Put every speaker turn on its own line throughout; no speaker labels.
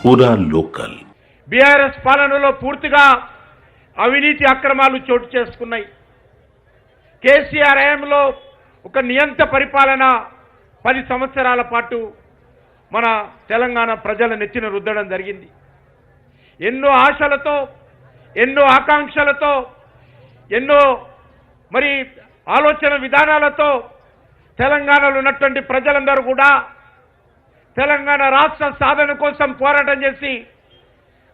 పూరా local.
BRS పాలనలో పూర్తిగా అవినీతి అక్రమాలు చోటు చేసుకున్నాయి. కేసీఆర్ హయాంలో ఒక నియంత పరిపాలన 10 సంవత్సరాల పాటు మన తెలంగాణ ప్రజల నెత్తిన రుద్దడం జరిగింది. ఎన్నో ఆశలతో, ఎన్నో ఆకాంక్షలతో, ఎన్నో మరి ఆలోచన విధానాలతో తెలంగాణలో ఉన్నటువంటి ప్రజలందరూ కూడా తెలంగాణ రాష్ట్ర సాధన కోసం పోరాటం చేసి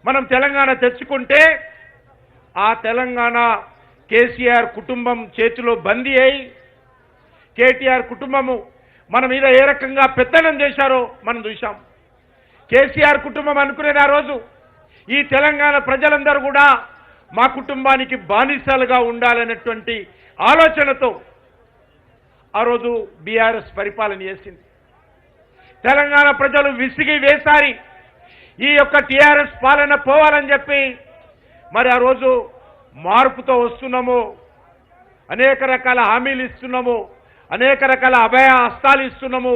మనం తెలంగాణ తెచ్చుకుంటే ఆ తెలంగాణ కేసీఆర్ కుటుంబం చేతిలో బందీ అయి కేటీఆర్ కుటుంబము మన మీద ఏ రకంగా పెత్తనం చేశారో మనం చూశాం. కేసీఆర్ కుటుంబం అనుకునేది ఆ రోజు ఈ తెలంగాణ ప్రజలందరూ కూడా మా కుటుంబానికి బానిసలుగా ఉండాలనేటువంటి ఆలోచనతో ఆ రోజు బీఆర్ఎస్ పరిపాలన చేసింది. తెలంగాణ ప్రజలు విసిగి వేసారి ఈ యొక్క టీఆర్ఎస్ పాలన పోవాలని చెప్పి మరి ఆ రోజు మార్పుతో వస్తున్నాము, అనేక రకాల హామీలు ఇస్తున్నాము, అనేక రకాల అభయ హస్తాలు ఇస్తున్నాము,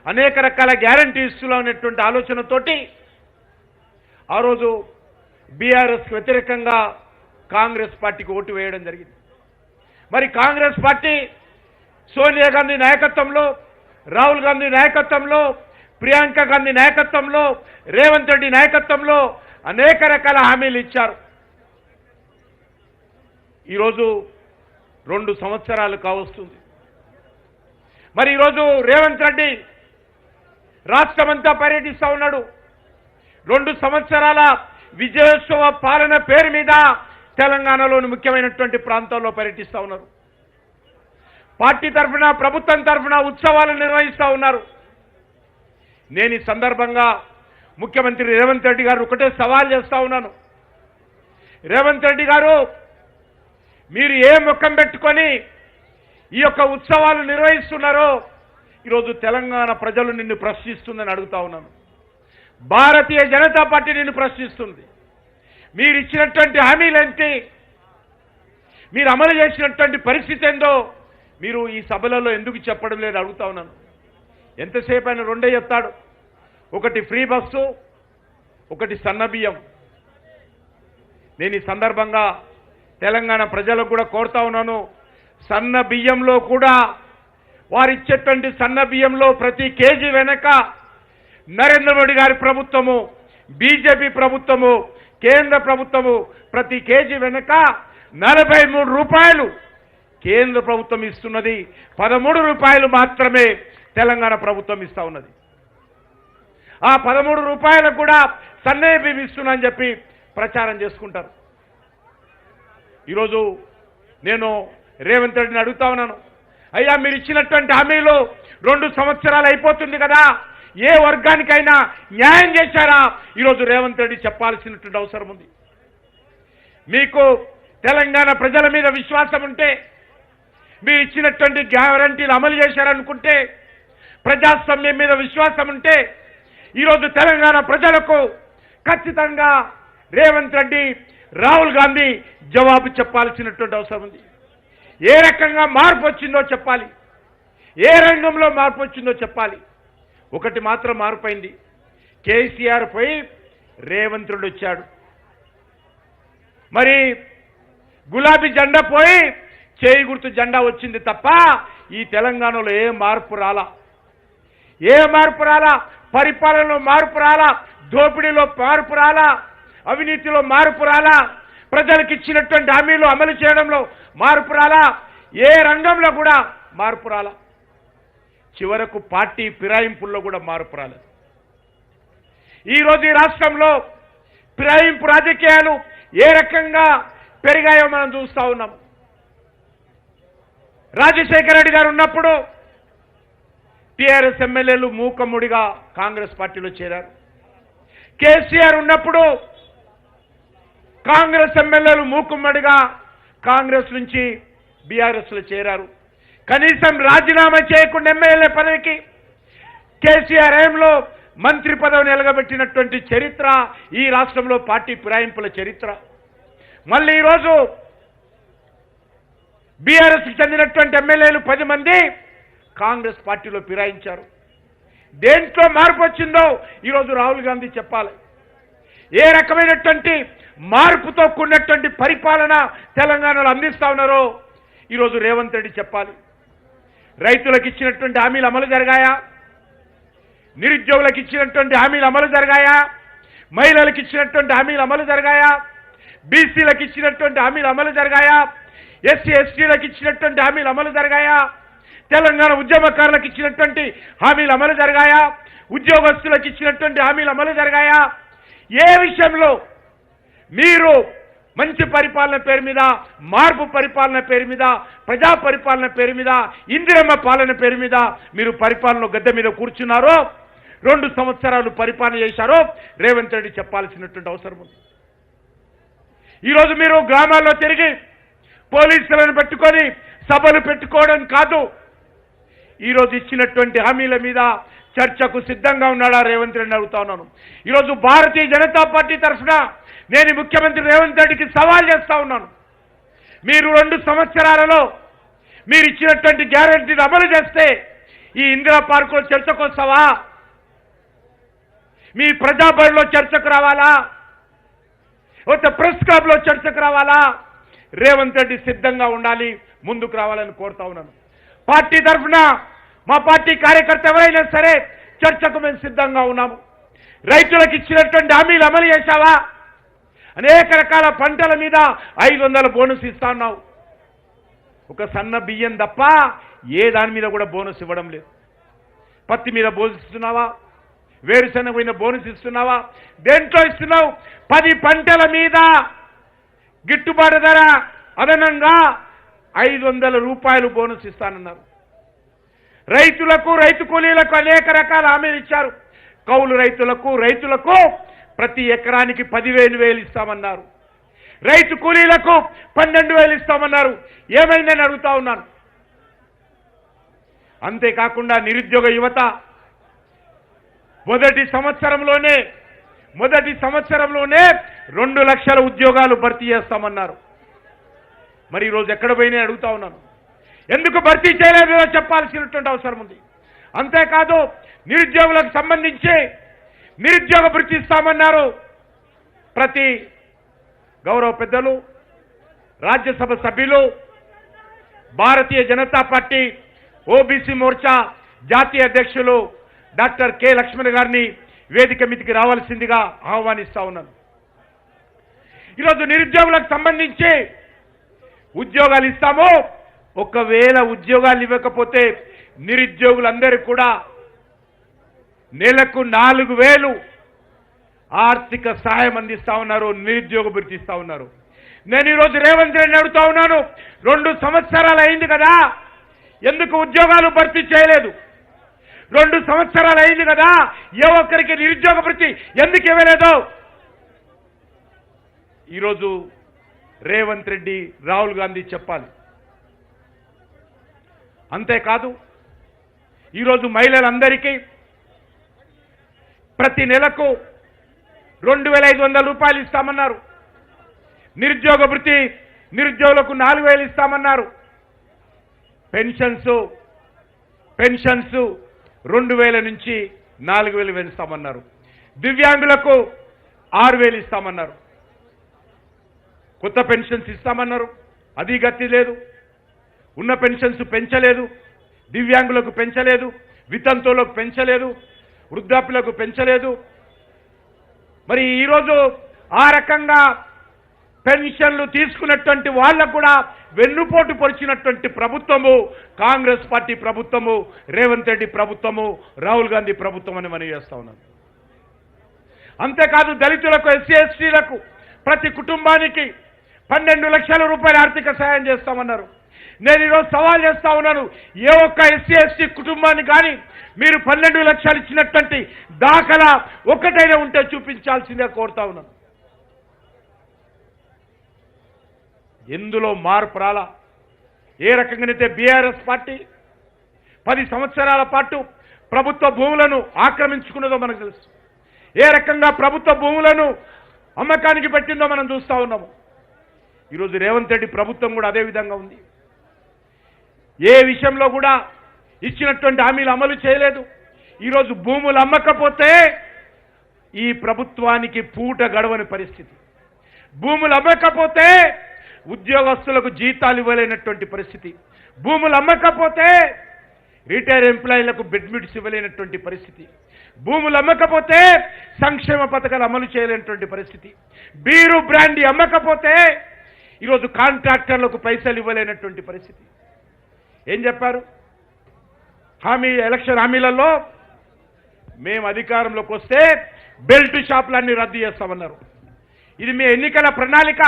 అనేక రకాల గ్యారంటీ ఇస్తున్నాం అనేటువంటి ఆలోచనతోటి ఆ రోజు బీఆర్ఎస్కి వ్యతిరేకంగా కాంగ్రెస్ పార్టీకి ఓటు వేయడం జరిగింది. మరి కాంగ్రెస్ పార్టీ సోనియా గాంధీ నాయకత్వంలో, రాహుల్ గాంధీ నాయకత్వంలో, ప్రియాంక గాంధీ నాయకత్వంలో, రేవంత్ రెడ్డి నాయకత్వంలో అనేక రకాల హామీలు ఇచ్చారు. ఈరోజు 2 సంవత్సరాలు కావస్తుంది. మరి ఈరోజు రేవంత్ రెడ్డి రాష్ట్రమంతా పర్యటిస్తూ ఉన్నాడు. 2 సంవత్సరాల విజయోత్సవ పాలన పేరు మీద తెలంగాణలోని ముఖ్యమైనటువంటి ప్రాంతాల్లో పర్యటిస్తూ ఉన్నారు. పార్టీ తరఫున, ప్రభుత్వం తరఫున ఉత్సవాలు నిర్వహిస్తూ ఉన్నారు. నేను ఈ సందర్భంగా ముఖ్యమంత్రి రేవంత్ రెడ్డి గారు ఒకటే సవాల్ చేస్తా ఉన్నాను. రేవంత్ రెడ్డి గారు, మీరు ఏ ముఖం పెట్టుకొని ఈ యొక్క ఉత్సవాలు నిర్వహిస్తున్నారో ఈరోజు తెలంగాణ ప్రజలు నిన్ను ప్రశ్నిస్తుందని అడుగుతా ఉన్నాను. భారతీయ జనతా పార్టీ నిన్ను ప్రశ్నిస్తుంది. మీరు ఇచ్చినటువంటి హామీలేంటి, మీరు అమలు చేసినటువంటి పరిస్థితి ఏందో మీరు ఈ సభలలో ఎందుకు చెప్పడం లేదు అడుగుతా ఉన్నాను. ఎంతసేపు ఆయన 2 చెప్తాడు. ఒకటి ఫ్రీ బస్సు, ఒకటి సన్నబియ్యం. నేను ఈ సందర్భంగా తెలంగాణ ప్రజలకు కూడా కోరుతా ఉన్నాను, సన్న బియ్యంలో కూడా వారిచ్చేటువంటి సన్న బియ్యంలో ప్రతి కేజీ వెనక నరేంద్ర మోడీ గారి ప్రభుత్వము, బీజేపీ ప్రభుత్వము, కేంద్ర ప్రభుత్వము ప్రతి కేజీ వెనక 43 రూపాయలు కేంద్ర ప్రభుత్వం ఇస్తున్నది, 13 రూపాయలు మాత్రమే తెలంగాణ ప్రభుత్వం ఇస్తా ఉన్నది. ఆ 13 రూపాయలకు కూడా సన్నయ్య బియ్యం ఇస్తున్నా అని చెప్పి ప్రచారం చేసుకుంటారు. ఈరోజు నేను రేవంత్ రెడ్డిని అడుగుతా ఉన్నాను, అయ్యా మీరు ఇచ్చినటువంటి హామీలు 2 సంవత్సరాలు అయిపోతుంది కదా, ఏ వర్గానికైనా న్యాయం చేశారా? ఈరోజు రేవంత్ రెడ్డి చెప్పాల్సినటువంటి అవసరం ఉంది. మీకు తెలంగాణ ప్రజల మీద విశ్వాసం ఉంటే, మీరు ఇచ్చినటువంటి గ్యారంటీలు అమలు చేశారనుకుంటే, ప్రజాస్వామ్యం మీద విశ్వాసం ఉంటే ఈరోజు తెలంగాణ ప్రజలకు ఖచ్చితంగా రేవంత్ రెడ్డి, రాహుల్ గాంధీ జవాబు చెప్పాల్సినటువంటి అవసరం ఉంది. ఏ రకంగా మార్పు వచ్చిందో చెప్పాలి, ఏ రంగంలో మార్పు వచ్చిందో చెప్పాలి. ఒకటి మాత్రం మార్పైంది, కేసీఆర్ పోయి రేవంత్ రెడ్డి వచ్చాడు. మరి గులాబీ జెండా పోయి చేయి గుర్తు జెండా వచ్చింది తప్ప ఈ తెలంగాణలో ఏ మార్పు రాలా, ఏ మార్పు రాలా. పరిపాలనలో మార్పు రాలా, దోపిడీలో మార్పు రాలా, అవినీతిలో మార్పు రాలా, ప్రజలకు ఇచ్చినటువంటి హామీలు అమలు చేయడంలో మార్పు రాలా, ఏ రంగంలో కూడా మార్పు రాలా. చివరకు పార్టీ ఫిరాయింపుల్లో కూడా మార్పు రాలేదు. ఈరోజు ఈ రాష్ట్రంలో ఫిరాయింపు రాజకీయాలు ఏ రకంగా పెరిగాయో మనం చూస్తూ ఉన్నాం. రాజశేఖర రెడ్డి గారు ఉన్నప్పుడు టీఆర్ఎస్ ఎమ్మెల్యేలు మూకమ్ముడిగా కాంగ్రెస్ పార్టీలో చేరారు. కేసీఆర్ ఉన్నప్పుడు కాంగ్రెస్ ఎమ్మెల్యేలు మూకుమ్మడిగా కాంగ్రెస్ నుంచి బీఆర్ఎస్లో చేరారు. కనీసం రాజీనామా చేయకుండా ఎమ్మెల్యే పదవికి కేసీఆర్ హయాంలో మంత్రి పదవిని ఎలగబెట్టినటువంటి చరిత్ర ఈ రాష్ట్రంలో పార్టీ ఫిరాయింపుల చరిత్ర. మళ్ళీ ఈరోజు బీఆర్ఎస్కి చెందినటువంటి ఎమ్మెల్యేలు 10 మంది కాంగ్రెస్ పార్టీలో ఫిరాయించారు. దేంట్లో మార్పు వచ్చిందో ఈరోజు రాహుల్ గాంధీ చెప్పాలి. ఏ రకమైనటువంటి మార్పుతో కూడినటువంటి పరిపాలన తెలంగాణలో అందిస్తా ఉన్నారో ఈరోజు రేవంత్ రెడ్డి చెప్పాలి. రైతులకు ఇచ్చినటువంటి హామీలు అమలు జరిగాయా? నిరుద్యోగులకు ఇచ్చినటువంటి హామీలు అమలు జరిగాయా? మహిళలకు ఇచ్చినటువంటి హామీలు అమలు జరిగాయా? బీసీలకు ఇచ్చినటువంటి హామీలు అమలు జరిగాయా? ఎస్సీ ఎస్టీలకు ఇచ్చినటువంటి హామీలు అమలు జరిగాయా? తెలంగాణ ఉద్యమకారులకు ఇచ్చినటువంటి హామీలు అమలు జరిగాయా? ఉద్యోగస్తులకు ఇచ్చినటువంటి హామీలు అమలు జరిగాయా? ఏ విషయంలో మీరు మంచి పరిపాలన పేరు మీద, మార్పు పరిపాలన పేరు మీద, ప్రజా పరిపాలన పేరు మీద, ఇందిరమ్మ పాలన పేరు మీద మీరు పరిపాలన గద్దె మీద కూర్చున్నారో, 2 సంవత్సరాలు పరిపాలన చేశారో రేవంత్ రెడ్డి చెప్పాల్సినటువంటి అవసరం ఉంది. ఈరోజు మీరు గ్రామాల్లో తిరిగి పోలీసులను పెట్టుకొని సభలు పెట్టుకోవడం కాదు, ఈరోజు ఇచ్చినటువంటి హామీల మీద చర్చకు సిద్ధంగా ఉన్నాడా రేవంత్ రెడ్డి అడుగుతా ఉన్నాను. ఈరోజు భారతీయ జనతా పార్టీ తరఫున నేను ముఖ్యమంత్రి రేవంత్ రెడ్డికి సవాల్ చేస్తా ఉన్నాను. మీరు 2 సంవత్సరాలలో మీరు ఇచ్చినటువంటి గ్యారెంటీని అమలు చేస్తే ఈ ఇందిరా పార్కులో చర్చకు వస్తావా? మీ ప్రజాబడిలో చర్చకు రావాలా? ఒక ప్రెస్ క్లబ్లో చర్చకు రావాలా? రేవంత్ రెడ్డి సిద్ధంగా ఉండాలి, ముందుకు రావాలని కోరుతా ఉన్నాను. పార్టీ తరఫున మా పార్టీ కార్యకర్త ఎవరైనా సరే చర్చకు మేము సిద్ధంగా ఉన్నాము. రైతులకు ఇచ్చినటువంటి హామీలు అమలు చేశావా? అనేక రకాల పంటల మీద 500 బోనస్ ఇస్తా ఉన్నావు. ఒక సన్న బియ్యం తప్ప ఏ దాని మీద కూడా బోనస్ ఇవ్వడం లేదు. పత్తి మీద బోనస్ ఇస్తున్నావా? వేరుశనగ మీద బోనస్ ఇస్తున్నావా? దేంట్లో ఇస్తున్నావు? 10 పంటల మీద గిట్టుబాటు ధర అదనంగా 500 రూపాయలు బోనస్ ఇస్తానన్నారు. రైతులకు, రైతు కూలీలకు అనేక రకాల హామీలు ఇచ్చారు. కౌలు రైతులకు ప్రతి ఎకరానికి 10,000 ఇస్తామన్నారు. రైతు కూలీలకు 12,000 ఇస్తామన్నారు. ఏమైందని అడుగుతా ఉన్నాను. అంతేకాకుండా నిరుద్యోగ యువత మొదటి సంవత్సరంలోనే 2 లక్షల ఉద్యోగాలు భర్తీ చేస్తామన్నారు. మరి ఈరోజు ఎక్కడ పోయినా అడుగుతా ఉన్నాను. ఎందుకు భర్తీ చేయలేదో చెప్పాల్సినటువంటి అవసరం ఉంది. అంతేకాదు నిరుద్యోగులకు సంబంధించి నిరుద్యోగ భృతి ఇస్తామన్నారు. ప్రతి గౌరవ పెద్దలు, రాజ్యసభ సభ్యులు, భారతీయ జనతా పార్టీ ఓబీసీ మోర్చా జాతీయ అధ్యక్షులు డాక్టర్ కె లక్ష్మణ్ గారిని వేదిక మీదకి రావాల్సిందిగా ఆహ్వానిస్తా ఉన్నాను. ఈరోజు నిరుద్యోగులకు సంబంధించి ఉద్యోగాలు ఇస్తాము. ఒకవేళ ఉద్యోగాలు ఇవ్వకపోతే నిరుద్యోగులందరూ కూడా నెలకు 4,000 ఆర్థిక సహాయం అందిస్తా ఉన్నారు, నిరుద్యోగ భృతి ఇస్తా ఉన్నారు. నేను ఈరోజు రేవంత్ రెడ్డిని అడుగుతా ఉన్నాను, 2 సంవత్సరాలు అయింది కదా, ఎందుకు ఉద్యోగాలు భర్తీ చేయలేదు? 2 సంవత్సరాలు అయింది కదా, ఏ ఒక్కరికి నిరుద్యోగ భృతి ఎందుకు ఇవ్వలేదు? ఈరోజు రేవంత్ రెడ్డి, రాహుల్ గాంధీ చెప్పాలి. అంతేకాదు ఈరోజు మహిళలందరికీ ప్రతి నెలకు 2,500 రూపాయలు ఇస్తామన్నారు. నిరుద్యోగ భృతి నిరుద్యోగులకు 4,000 ఇస్తామన్నారు. పెన్షన్స్ 2,000 నుంచి 4,000 పెంచుతామన్నారు. దివ్యాంగులకు 6,000 ఇస్తామన్నారు. కొత్త పెన్షన్స్ ఇస్తామన్నారు, అది గతి లేదు. ఉన్న పెన్షన్స్ పెంచలేదు, దివ్యాంగులకు పెంచలేదు, వితంతువులకు పెంచలేదు, వృద్ధాప్యులకు పెంచలేదు. మరి ఈరోజు ఆ రకంగా పెన్షన్లు తీసుకున్నటువంటి వాళ్ళకు కూడా వెన్నుపోటు పొడిచినటువంటి ప్రభుత్వము కాంగ్రెస్ పార్టీ ప్రభుత్వము, రేవంత్ రెడ్డి ప్రభుత్వము, రాహుల్ గాంధీ ప్రభుత్వం అని మనం చేస్తా ఉన్నాం. అంతేకాదు దళితులకు, ఎస్సీ ఎస్టీలకు ప్రతి కుటుంబానికి 12 లక్షల రూపాయల ఆర్థిక సహాయం చేస్తామన్నారు. నేను ఈరోజు సవాల్ చేస్తా ఉన్నాను, ఏ ఒక్క ఎస్సీ ఎస్టీ కుటుంబాన్ని కానీ మీరు 12 లక్షలు ఇచ్చినటువంటి దాఖలా ఒక్కటైనా ఉంటే చూపించాల్సిందే కోరుతా ఉన్నాను. ఎందులో మార్పు రాలా? ఏ రకంగానైతే బీఆర్ఎస్ పార్టీ 10 సంవత్సరాల పాటు ప్రభుత్వ భూములను ఆక్రమించుకున్నదో మనకు తెలుసు. ఏ రకంగా ప్రభుత్వ భూములను అమ్మకానికి పెట్టిందో మనం చూస్తా ఉన్నాము. ఈరోజు రేవంత్ రెడ్డి ప్రభుత్వం కూడా అదే విధంగా ఉంది. ఏ విషయంలో కూడా ఇచ్చినటువంటి హామీలు అమలు చేయలేదు. ఈరోజు భూములు అమ్మకపోతే ఈ ప్రభుత్వానికి పూట గడవని పరిస్థితి. భూములు అమ్మకపోతే ఉద్యోగస్తులకు జీతాలు ఇవ్వలేనటువంటి పరిస్థితి. భూములు అమ్మకపోతే రిటైర్ ఎంప్లాయీలకు బెనిఫిట్స్ ఇవ్వలేనటువంటి పరిస్థితి. భూములు అమ్మకపోతే సంక్షేమ పథకాలు అమలు చేయలేనటువంటి పరిస్థితి. బీరు బ్రాండీ అమ్మకపోతే ఈరోజు కాంట్రాక్టర్లకు పైసలు ఇవ్వలేనటువంటి పరిస్థితి. ఏం చెప్పారు? ఎలక్షన్ హామీలలో మేము అధికారంలోకి వస్తే బెల్ట్ షాపులన్నీ రద్దు చేస్తామన్నారు. ఇది మీ ఎన్నికల ప్రణాళిక.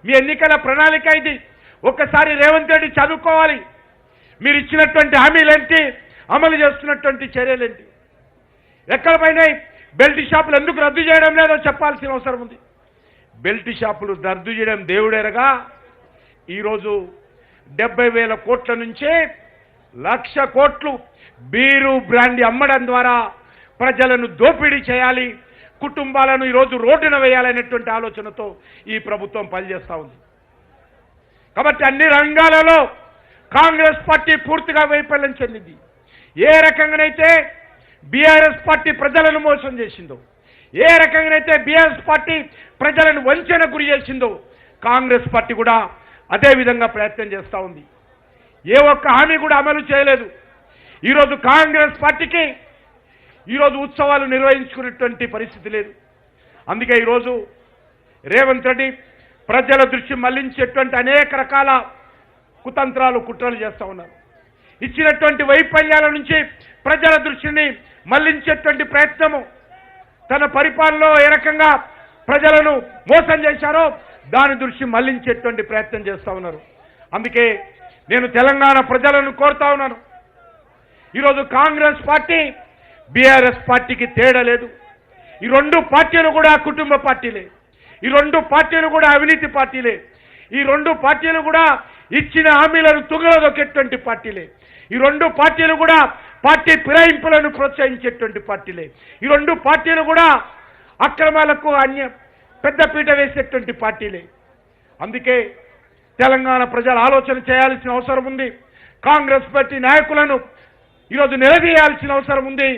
మీ ఎన్నికల ప్రణాళిక ఇది. ఒక్కసారి రేవంత్ రెడ్డి చదువుకోవాలి. మీరు ఇచ్చినటువంటి హామీలేంటి, అమలు చేస్తున్నటువంటి చర్యలేంటి, ఎక్కడ పోయినాయి? బెల్ట్ షాపులు ఎందుకు రద్దు చేయడం లేదో చెప్పాల్సిన అవసరం ఉంది. బెల్ట్ షాపులు రద్దు చేయడం దేవుడేరగా ఈరోజు 70,000 కోట్ల నుంచి 1,00,000 కోట్లు బీరు బ్రాండీ అమ్మడం ద్వారా ప్రజలను దోపిడీ చేయాలి, కుటుంబాలను ఈరోజు రోడ్డున వేయాలనేటువంటి ఆలోచనతో ఈ ప్రభుత్వం పనిచేస్తూ ఉంది. కాబట్టి అన్ని రంగాలలో కాంగ్రెస్ పార్టీ పూర్తిగా వైఫల్యం చెందింది. ఏ రకంగానైతే బీఆర్ఎస్ పార్టీ ప్రజలను మోసం చేసిందో, ఏ రకంగానైతే బీఆర్ఎస్ పార్టీ ప్రజలను వంచన గురి చేసిందో, కాంగ్రెస్ పార్టీ కూడా అదే విధంగా ప్రయత్నం చేస్తూ ఉంది. ఏ ఒక్క హామీ కూడా అమలు చేయలేదు. ఈరోజు కాంగ్రెస్ పార్టీకి ఈరోజు ఉత్సవాలు నిర్వహించుకునేటువంటి పరిస్థితి లేదు. అందుకే ఈరోజు రేవంత్ రెడ్డి ప్రజల దృష్టి మళ్లించేటువంటి అనేక రకాల కుతంత్రాలు, కుట్రలు చేస్తూ ఉన్నారు. ఇచ్చినటువంటి వైఫల్యాల నుంచి ప్రజల దృష్టిని మళ్లించేటువంటి ప్రయత్నము, తన పరిపాలనలో ఏ రకంగా ప్రజలను మోసం చేశారో దాని దృష్టి మళ్లించేటువంటి ప్రయత్నం చేస్తూ ఉన్నారు. అందుకే నేను తెలంగాణ ప్రజలను కోరుతా ఉన్నాను. ఈరోజు కాంగ్రెస్ పార్టీ బీఆర్ఎస్ పార్టీకి తేడా లేదు. ఈ రెండు పార్టీలు కూడా కుటుంబ పార్టీలే. ఈ రెండు పార్టీలు కూడా అవినీతి పార్టీలే. ఈ రెండు పార్టీలు కూడా ఇచ్చిన హామీలను తుంగలదొక్కేటువంటి పార్టీలే. ఈ రెండు పార్టీలు కూడా పార్టీ ఫిరాయింపులను ప్రోత్సహించేటువంటి పార్టీలే. ఈ రెండు పార్టీలు కూడా అక్రమాలకు పెద్దపీట వేసేటువంటి పార్టీలే. అందుకే తెలంగాణ ప్రజలు ఆలోచన చేయాల్సిన అవసరం ఉంది. కాంగ్రెస్ పార్టీ నాయకులను ఈరోజు నిలదీయాల్సిన అవసరం ఉంది.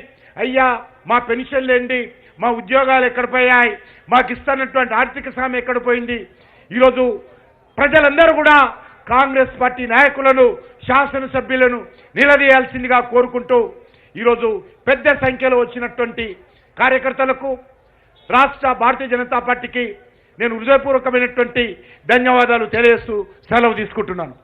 అయ్యా, మా పెన్షన్లేండి, మా ఉద్యోగాలు ఎక్కడ పోయాయి, మాకు ఇస్తున్నటువంటి ఆర్థిక సాయం ఎక్కడ పోయింది? ఈరోజు ప్రజలందరూ కూడా కాంగ్రెస్ పార్టీ నాయకులను, శాసనసభ్యులను నిలదీయాల్సిందిగా కోరుకుంటూ ఈరోజు పెద్ద సంఖ్యలో వచ్చినటువంటి కార్యకర్తలకు, రాష్ట్ర భారతీయ జనతా పార్టీకి నేను హృదయపూర్వకమైనటువంటి ధన్యవాదాలు తెలియజేస్తూ సెలవు తీసుకుంటున్నాను.